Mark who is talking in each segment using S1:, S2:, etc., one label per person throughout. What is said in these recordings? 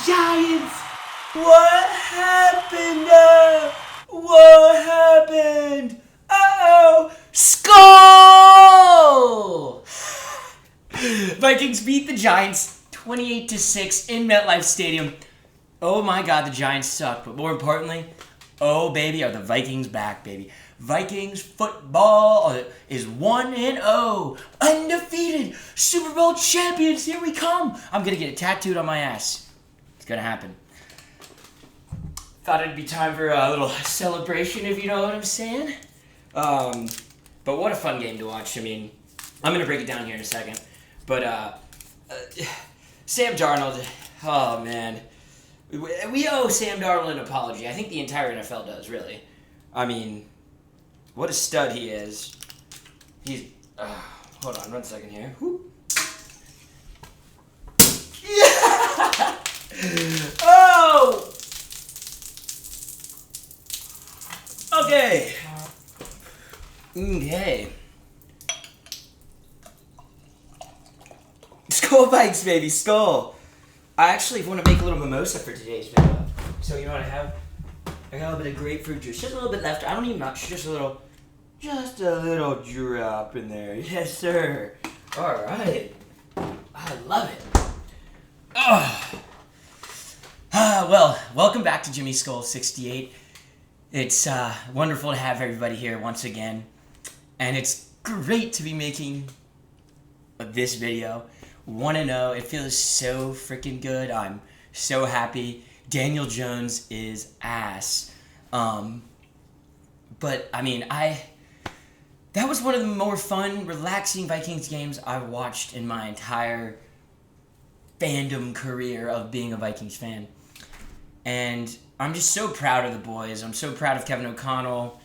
S1: Giants! What happened? What happened? Uh-oh! Skol! Vikings beat the Giants 28-6 in MetLife Stadium. Oh my God, the Giants suck. But more importantly, oh baby, are the Vikings back, baby. Vikings football is 1-0. Undefeated. Super Bowl champions. Here we come. I'm going to get it tattooed on my ass. It's going to happen. Thought it'd be time for a little celebration, if you know what I'm saying. But what a fun game to watch. I mean, I'm going to break it down here in a second. But Sam Darnold, oh man. We owe Sam Darnold an apology. I think the entire NFL does, really. I mean, what a stud he is. He's... hold on 1 second here. Whoop. Yeah! Oh! Okay. Okay. Skol Vikes, baby. Skol. I actually want to make a little mimosa for today's video. So you know what I have? I got a little bit of grapefruit juice. Just a little bit left. I don't need much. Just a little drop in there. Yes, sir. All right. I love it. Well, welcome back to Jimmy Skol 68. It's wonderful to have everybody here once again. And it's great to be making this video. 1-0. It feels so freaking good. I'm so happy. Daniel Jones is ass. But, I mean, that was one of the more fun, relaxing Vikings games I've watched in my entire fandom career of being a Vikings fan. And I'm just so proud of the boys. I'm so proud of Kevin O'Connell.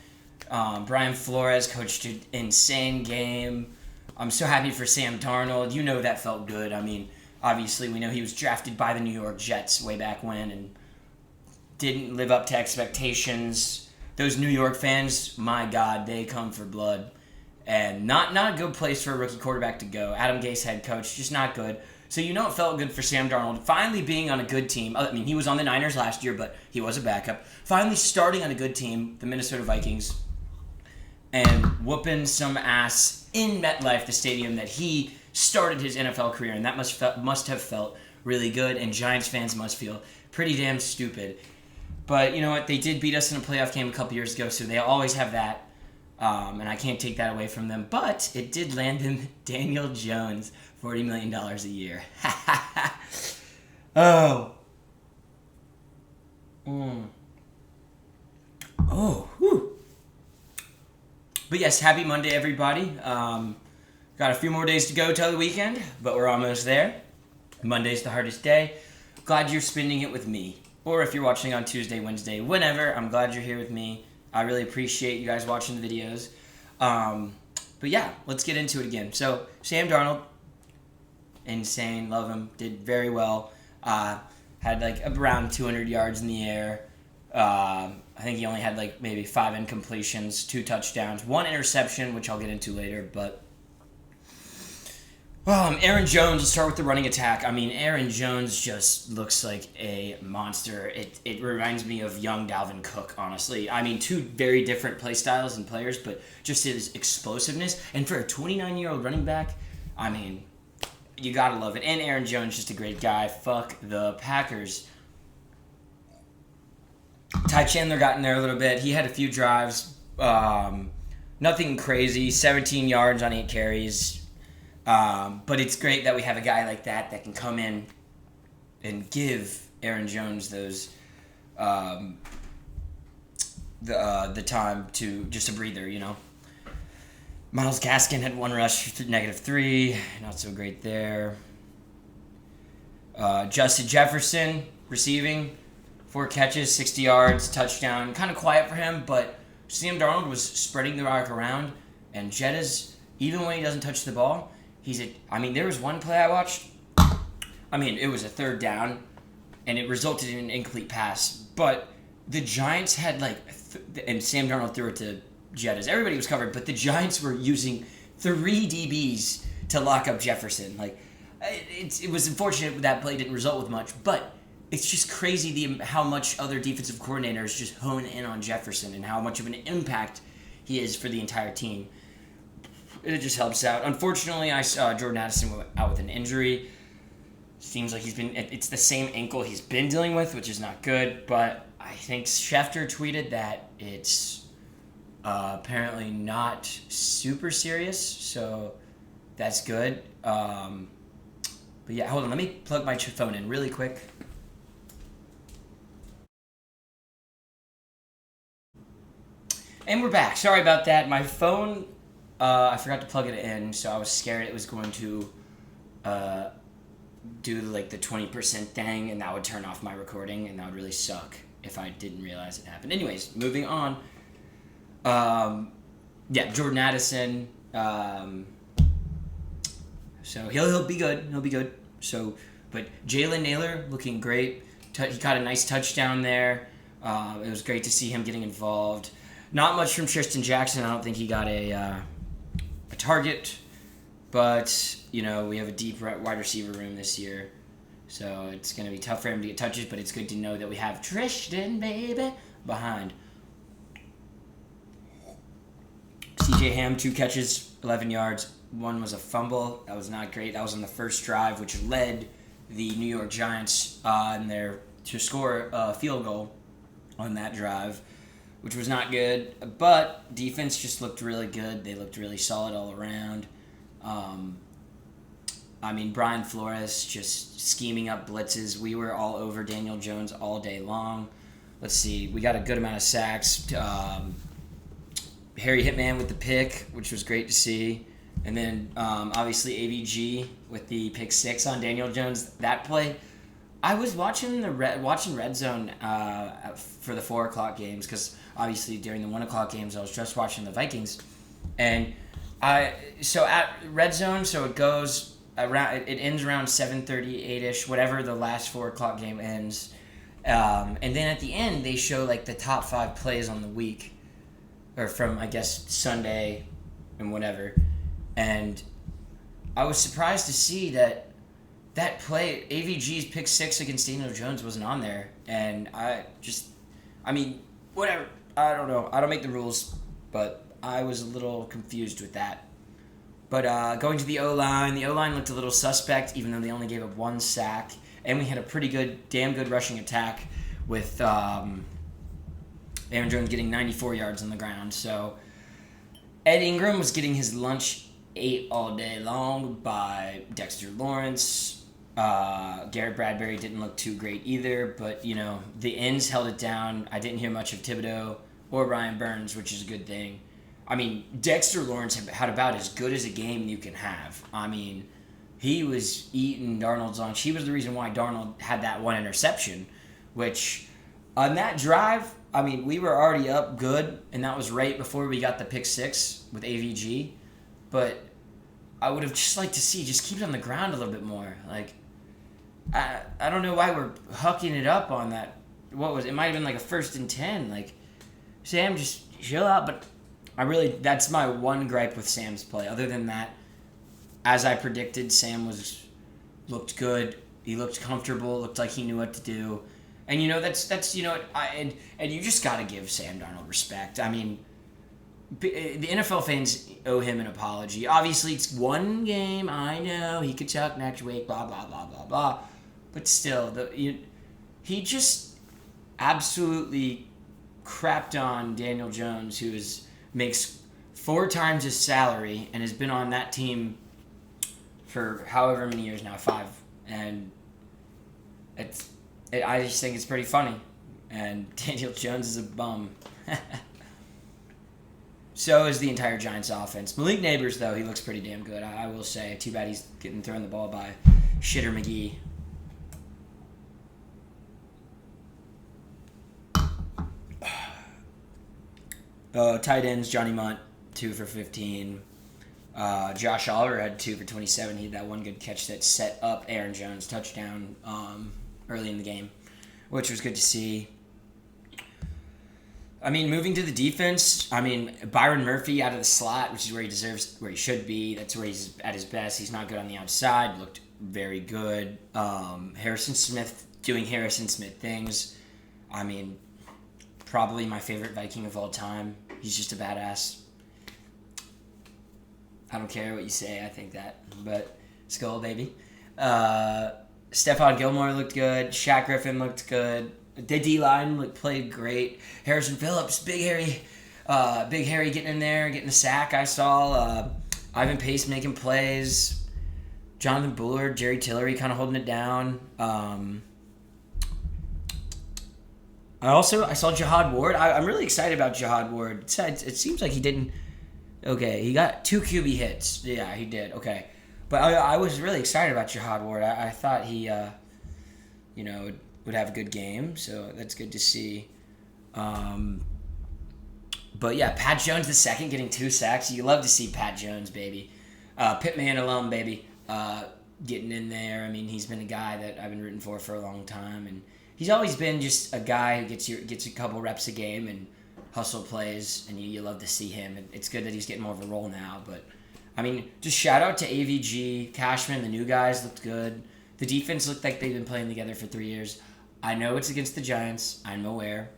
S1: Brian Flores coached an insane game. I'm so happy for Sam Darnold. You know that felt good. I mean, obviously we know he was drafted by the New York Jets way back when and didn't live up to expectations. Those New York fans, my God, they come for blood. And not a good place for a rookie quarterback to go. Adam Gase, head coach, just not good. So you know it felt good for Sam Darnold finally being on a good team. I mean, he was on the Niners last year, but he was a backup. Finally starting on a good team, the Minnesota Vikings, and whooping some ass in MetLife, the stadium that he started his NFL career, and that must have felt really good, and Giants fans must feel pretty damn stupid. But you know what? They did beat us in a playoff game a couple years ago, so they always have that, and I can't take that away from them. But it did land them Daniel Jones $40 million a year. Oh. Oh, whew. But yes, happy Monday, everybody. Got a few more days to go till the weekend, but we're almost there. Monday's the hardest day. Glad you're spending it with me. Or if you're watching on Tuesday, Wednesday, whenever, I'm glad you're here with me. I really appreciate you guys watching the videos. But yeah, let's get into it again. So, Sam Darnold, insane, love him, did very well. Had like around 200 yards in the air. I think he only had like maybe 5 incompletions, 2 touchdowns, 1 interception, which I'll get into later. But Aaron Jones, let's start with the running attack. I mean, Aaron Jones just looks like a monster. It reminds me of young Dalvin Cook, honestly. I mean, 2 very different play styles and players, but just his explosiveness. And for a 29-year-old running back, I mean, you gotta love it. And Aaron Jones, just a great guy. Fuck the Packers. Ty Chandler got in there a little bit. He had a few drives. Nothing crazy. 17 yards on 8 carries. But it's great that we have a guy like that can come in and give Aaron Jones those the time to just a breather, you know. Myles Gaskin had 1 rush, -3. Not so great there. Justin Jefferson receiving. 4 catches, 60 yards, touchdown. Kind of quiet for him, but Sam Darnold was spreading the rock around, and Jettas, even when he doesn't touch the ball, there was one play I watched. I mean, it was a 3rd down, and it resulted in an incomplete pass. But the Giants had and Sam Darnold threw it to Jettas. Everybody was covered, but the Giants were using 3 DBs to lock up Jefferson. It was unfortunate that play didn't result with much, but it's just crazy how much other defensive coordinators just hone in on Jefferson and how much of an impact he is for the entire team. It just helps out. Unfortunately, I saw Jordan Addison out with an injury. Seems like it's the same ankle he's been dealing with, which is not good. But I think Schefter tweeted that it's apparently not super serious, so that's good. But yeah, hold on. Let me plug my phone in really quick. And we're back. Sorry about that. My phone, I forgot to plug it in, so I was scared it was going to do like the 20% thing, and that would turn off my recording, and that would really suck if I didn't realize it happened. Anyways, moving on. Yeah, Jordan Addison. So he'll be good. He'll be good. So, but Jalen Naylor looking great. He caught a nice touchdown there. It was great to see him getting involved. Not much from Tristan Jackson. I don't think he got a target, but we have a deep wide receiver room this year, so it's going to be tough for him to get touches. But it's good to know that we have Tristan, baby, behind. C.J. Ham, 2 catches, 11 yards. One was a fumble. That was not great. That was on the first drive, which led the New York Giants to score a field goal on that drive, which was not good. But defense just looked really good. They looked really solid all around. Brian Flores just scheming up blitzes. We were all over Daniel Jones all day long. Let's see. We got a good amount of sacks. Harry Hitman with the pick, which was great to see. And then, obviously, AVG with the pick 6 on Daniel Jones. That play, I was watching Red Zone for the 4 o'clock games, because obviously during the 1 o'clock games I was just watching the Vikings, and so at Red Zone, so it goes around. It ends around 7:38ish, whatever the last 4 o'clock game ends, and then at the end they show like the top 5 plays on the week, or from I guess Sunday, and whatever, and I was surprised to see that play, AVG's pick 6 against Daniel Jones, wasn't on there. And whatever. I don't know. I don't make the rules, but I was a little confused with that. But going to the O-line looked a little suspect, even though they only gave up 1 sack. And we had a damn good rushing attack with Aaron Jones getting 94 yards on the ground. So Ed Ingram was getting his lunch ate all day long by Dexter Lawrence. Garrett Bradbury didn't look too great either, but the ends held it down. I didn't hear much of Thibodeau or Ryan Burns, which is a good thing. Dexter Lawrence had about as good as a game you can have. He was eating Darnold's lunch. He was the reason why Darnold had that 1 interception, which on that drive, we were already up good, and that was right before we got the pick 6 with AVG. But I would have just liked to see just keep it on the ground a little bit more. I don't know why we're hucking it up on that. It might have been like a 1st and 10. Sam, just chill out. But that's my one gripe with Sam's play. Other than that, as I predicted, Sam looked good. He looked comfortable. Looked like he knew what to do. And that's and you just got to give Sam Darnold respect. The NFL fans owe him an apology. Obviously, it's 1 game. I know he could chuck next week. Blah blah blah blah blah. But still, he just absolutely crapped on Daniel Jones, who makes 4 times his salary and has been on that team for however many years now, 5. And I just think it's pretty funny. And Daniel Jones is a bum. So is the entire Giants offense. Malik Neighbors, though, he looks pretty damn good, I will say. Too bad he's getting thrown the ball by Shitter McGee. Tight ends, Johnny Munt, 2 for 15. Josh Oliver had 2 for 27. He had that 1 good catch that set up Aaron Jones' touchdown early in the game, which was good to see. Moving to the defense, Byron Murphy out of the slot, which is where he should be. That's where he's at his best. He's not good on the outside. Looked very good. Harrison Smith doing Harrison Smith things. I mean, probably my favorite Viking of all time. He's just a badass. I don't care what you say. I think that. But Skol, baby. Stephon Gilmore looked good. Shaq Griffin looked good. The D-line played great. Harrison Phillips, Big Harry getting in there, getting a sack, I saw. Ivan Pace making plays. Jonathan Bullard, Jerry Tillery kind of holding it down. I saw Jihad Ward. I'm really excited about Jihad Ward. It seems like he didn't... Okay, he got 2 QB hits. Yeah, he did. Okay. But I was really excited about Jihad Ward. I thought he, would have a good game, so that's good to see. But yeah, Pat Jones the second getting 2 sacks. You love to see Pat Jones, baby. Pittman alum, baby. Getting in there. I mean, he's been a guy that I've been rooting for a long time, and he's always been just a guy who gets a couple reps a game and hustle plays, and you love to see him. It's good that he's getting more of a role now, but I mean, just shout out to AVG, Cashman, the new guys looked good. The defense looked like they've been playing together for 3 years. I know it's against the Giants. I'm aware.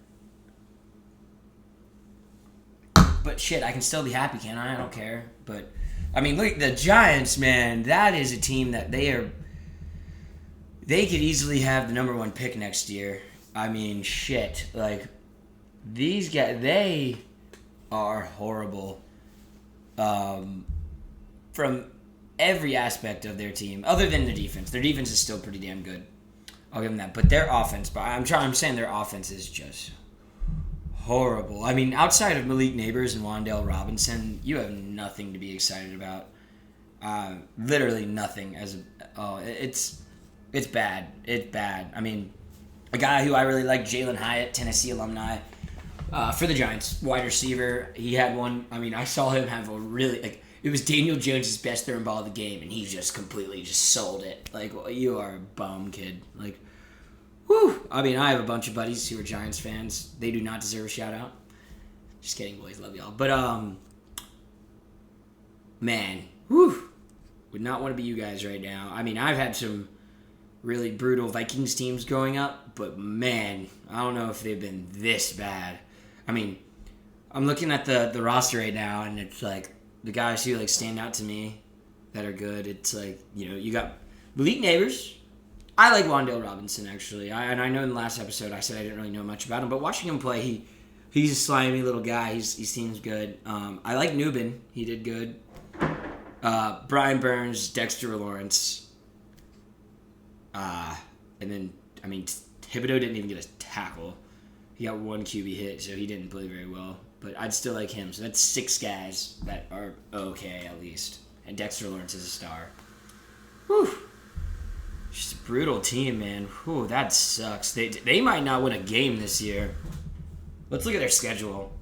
S1: But shit, I can still be happy, can't I? I don't care. But, I mean, look, the Giants, man, that is a team that they could easily have the number 1 pick next year. I mean, shit. Like, these guys, they are horrible. From every aspect of their team, other than their defense. Their defense is still pretty damn good. I'll give them that. But their offense, I'm saying their offense is just horrible. I mean, outside of Malik Neighbors and Wan'Dale Robinson, you have nothing to be excited about. Literally nothing. It's bad. It's bad. I mean, a guy who I really like, Jalen Hyatt, Tennessee alumni, for the Giants, wide receiver. He had one. I mean, I saw him have a really it was Daniel Jones' best throwing ball of the game, and he just completely sold it. Like, well, you are a bum, kid. Like, whew. I mean, I have a bunch of buddies who are Giants fans. They do not deserve a shout-out. Just kidding, boys. Love y'all. But, man, whew. Would not want to be you guys right now. I mean, I've had some really brutal Vikings teams growing up, but, man, I don't know if they've been this bad. I mean, I'm looking at the roster right now, and it's like, the guys who stand out to me that are good, it's like, you got Malik Neighbors. I like Wan'Dale Robinson, actually. And I know in the last episode I said I didn't really know much about him, but watching him play, he's a slimy little guy. He seems good. I like Newbin. He did good. Brian Burns, Dexter Lawrence. And then, I mean, Thibodeau didn't even get a tackle. He got 1 QB hit, so he didn't play very well. But I'd still like him. So that's 6 guys that are okay, at least. And Dexter Lawrence is a star. Whew. Just a brutal team, man. Whew, that sucks. They might not win a game this year. Let's look at their schedule.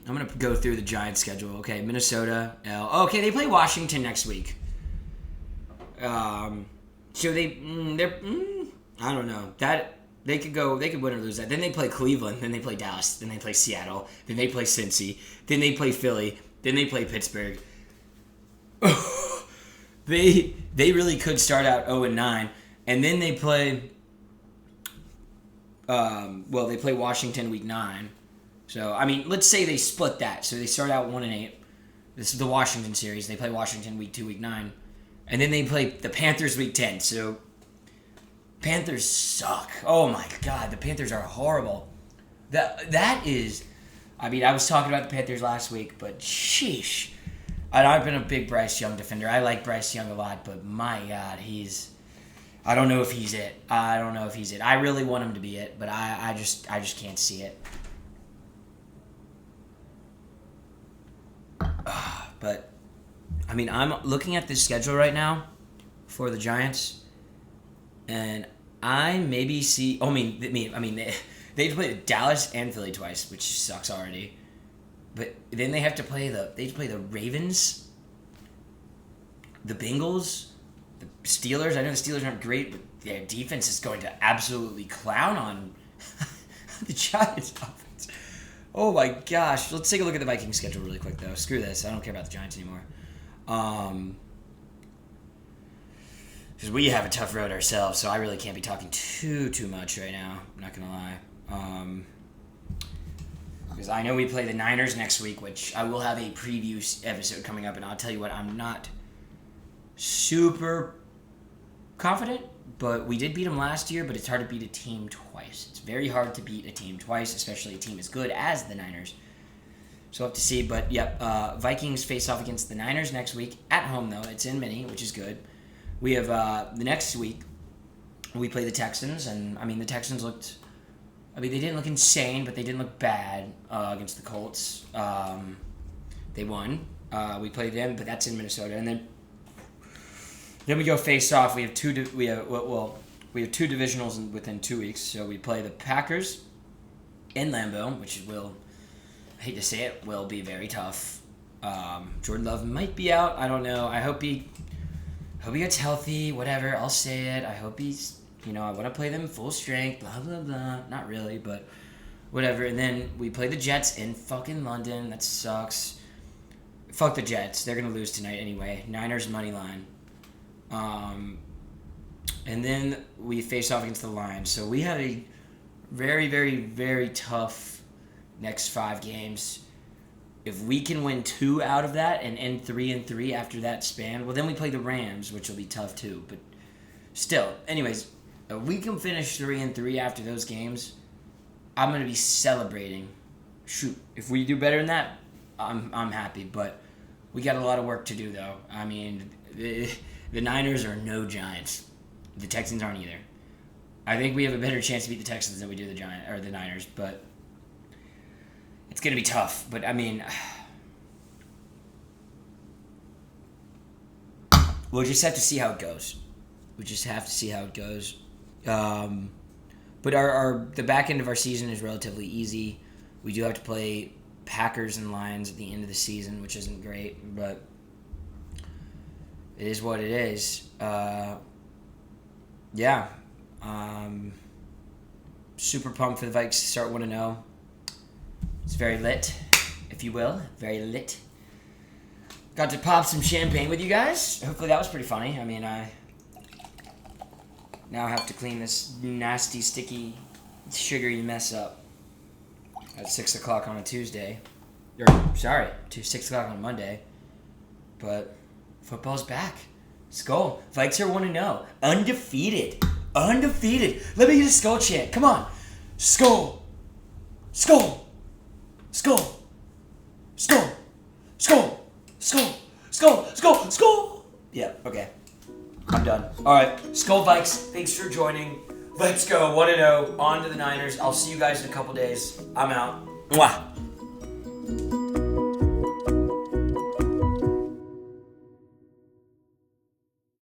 S1: I'm going to go through the Giants' schedule. Okay, Minnesota. Okay, they play Washington next week. So they're... I don't know. They could win or lose that. Then they play Cleveland. Then they play Dallas. Then they play Seattle. Then they play Cincy. Then they play Philly. Then they play Pittsburgh. They really could start out 0-9, and then they play. They play Washington week 9. So I mean, let's say they split that. So they start out 1-8. This is the Washington series. They play Washington week 2, week 9, and then they play the Panthers week 10. So. Panthers suck. Oh my God, the Panthers are horrible. That is, I mean, I was talking about the Panthers last week, but sheesh. I've been a big Bryce Young defender. I like Bryce Young a lot, but my God, I don't know if he's it. I really want him to be it, but I just can't see it. But, I mean, I'm looking at this schedule right now for the Giants. And I maybe see. They play Dallas and Philly twice, which sucks already. But then they have to play the Ravens, the Bengals, the Steelers. I know the Steelers aren't great, but their defense is going to absolutely clown on the Giants' offense. Oh my gosh! Let's take a look at the Vikings schedule really quick, though. Screw this. I don't care about the Giants anymore. because we have a tough road ourselves, so I really can't be talking too much right now. I'm not going to lie. Because I know we play the Niners next week, which I will have a preview episode coming up, and I'll tell you what, I'm not super confident, but we did beat them last year, but it's hard to beat a team twice. It's very hard to beat a team twice, especially a team as good as the Niners. So we'll have to see, but yep, Vikings face off against the Niners next week, at home though. It's in Mini, which is good. We have, the next week, we play the Texans, and, I mean, the Texans looked... I mean, they didn't look insane, but they didn't look bad against the Colts. They won. We played them, but that's in Minnesota. And then we go face off. We have two divisionals within 2 weeks. So we play the Packers in Lambeau, which will, I hate to say it, will be very tough. Jordan Love might be out. I don't know. I hope he gets healthy. Whatever. I'll say it. I hope he's. I want to play them full strength, blah, blah, blah. Not really, but whatever. And then we play the Jets in fucking London. That sucks. Fuck the Jets. They're going to lose tonight anyway. Niners money line. And then we face off against the Lions. So we have a very, very, very tough next 5 games. If we can win 2 out of that and end 3-3 after that span, well, then we play the Rams, which will be tough too. But still, anyways... If we can finish 3-3 after those games, I'm gonna be celebrating. Shoot, if we do better than that, I'm happy. But we got a lot of work to do, though. I mean, the Niners are no Giants. The Texans aren't either. I think we have a better chance to beat the Texans than we do the Niners. But it's gonna be tough. But I mean, we'll just have to see how it goes. But the back end of our season is relatively easy. We do have to play Packers and Lions at the end of the season, which isn't great, but it is what it is. Super pumped for the Vikes to start 1-0. It's very lit, if you will. Very lit. Got to pop some champagne with you guys. Hopefully that was pretty funny. I mean, I now have to clean this nasty, sticky, sugary mess up at 6 o'clock on a Tuesday. 6 o'clock on a Monday. But football's back. Skol. Vikes are 1-0. Undefeated. Let me get a Skol chant. Come on. Skol. Skol. Skol. Skol. Skol. Skol. Skol. Skol. Skol. Yeah, okay. I'm done. All right, Skol Vikes, thanks for joining. Let's go, 1-0, on to the Niners. I'll see you guys in a couple days. I'm out. Mwah.